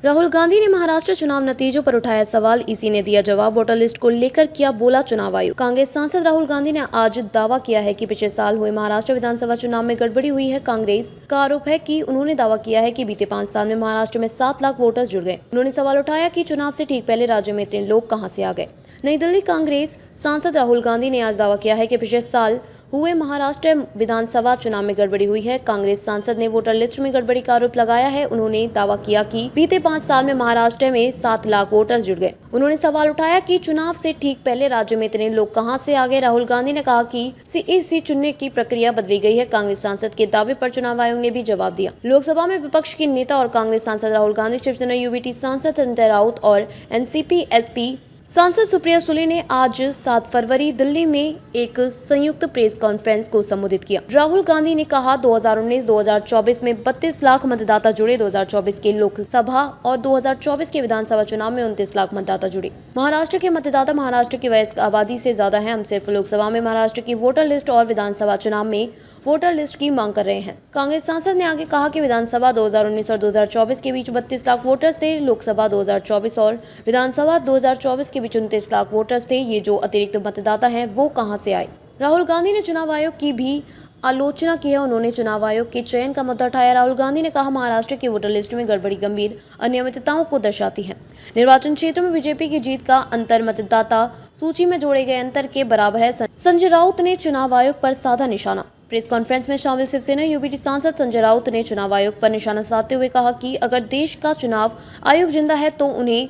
राहुल गांधी ने महाराष्ट्र चुनाव नतीजों पर उठाया सवाल, इसी ने दिया जवाब। वोटर लिस्ट को लेकर किया बोला चुनाव आयोग। कांग्रेस सांसद राहुल गांधी ने आज दावा किया है कि पिछले साल हुए महाराष्ट्र विधानसभा चुनाव में गड़बड़ी हुई है। कांग्रेस का आरोप है कि उन्होंने दावा किया है कि बीते 5 साल में महाराष्ट्र में 7 लाख वोटर्स जुड़ गए। उन्होंने सवाल उठाया कि चुनाव से ठीक पहले राज्य में इतने लोग कहां से आ गए। नई दिल्ली। कांग्रेस सांसद राहुल गांधी ने आज दावा किया है कि पिछले साल हुए महाराष्ट्र विधानसभा चुनाव में गड़बड़ी हुई है। कांग्रेस सांसद ने वोटर लिस्ट में गड़बड़ी का आरोप लगाया है। उन्होंने दावा किया कि बीते 5 साल में महाराष्ट्र में 7 लाख वोटर्स जुड़ गए। उन्होंने सवाल उठाया कि चुनाव से ठीक पहले राज्य में इतने लोग कहां से आ गए। राहुल गांधी ने कहा कि सीईसी चुनने की प्रक्रिया बदली गई है। कांग्रेस सांसद के दावे पर चुनाव आयोग ने भी जवाब दिया। लोकसभा में विपक्ष के नेता और कांग्रेस सांसद राहुल गांधी, शिवसेना यूबीटी सांसद संजय राउत और एनसीपी एसपी सांसद सुप्रिया सुले ने आज 7 फरवरी दिल्ली में एक संयुक्त प्रेस कॉन्फ्रेंस को संबोधित किया। राहुल गांधी ने कहा 2019-2024 में 32 लाख मतदाता जुड़े। 2024 के लोकसभा और 2024 के विधानसभा चुनाव में 29 लाख मतदाता जुड़े। महाराष्ट्र के मतदाता महाराष्ट्र की वयस्क आबादी से ज्यादा है। हम सिर्फ लोकसभा में महाराष्ट्र की वोटर लिस्ट और विधानसभा चुनाव में वोटर लिस्ट की मांग कर रहे हैं। कांग्रेस सांसद ने आगे कहा कि विधानसभा 2019 और 2024 के बीच 32 लाख वोटर्स थे। लोकसभा 2024 और विधानसभा 2024 के बीच 29 लाख वोटर्स थे। ये जो अतिरिक्त मतदाता हैं वो कहां से आए। राहुल गांधी ने चुनाव आयोग की भी आलोचना की है। उन्होंने चुनाव आयोग के चयन का मुद्दा उठाया। राहुल गांधी ने कहा महाराष्ट्र की वोटर लिस्ट में गड़बड़ी गंभीर अनियमितताओं को दर्शाती है। निर्वाचन क्षेत्र में बीजेपी की जीत का अंतर मतदाता सूची में जोड़े गए अंतर के बराबर है। संजय राउत ने चुनाव आयोग पर साधा निशाना। प्रेस कॉन्फ्रेंस में शामिल शिवसेना यूबीटी सांसद संजय राउत ने चुनाव आयोग पर निशाना साधते हुए कहा कि अगर देश का चुनाव आयोग जिंदा है तो उन्हें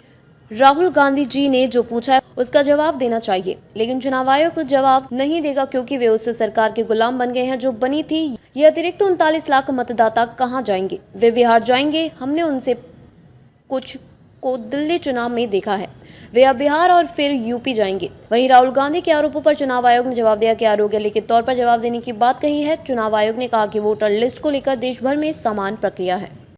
राहुल गांधी जी ने जो पूछा है उसका जवाब देना चाहिए, लेकिन चुनाव आयोग जवाब नहीं देगा क्योंकि वे उस सरकार के गुलाम बन गए हैं जो बनी थी। ये अतिरिक्त 39 लाख मतदाता कहां जाएंगे? वे बिहार जाएंगे। हमने उनसे कुछ को दिल्ली चुनाव में देखा है। वे अब बिहार और फिर यूपी जाएंगे। वहीं राहुल गांधी के आरोपों पर चुनाव आयोग ने जवाब दिया कि आरोप के लिखित तौर पर जवाब देने की बात कही है। चुनाव आयोग ने कहा कि वोटर लिस्ट को लेकर देश भर में समान प्रक्रिया है।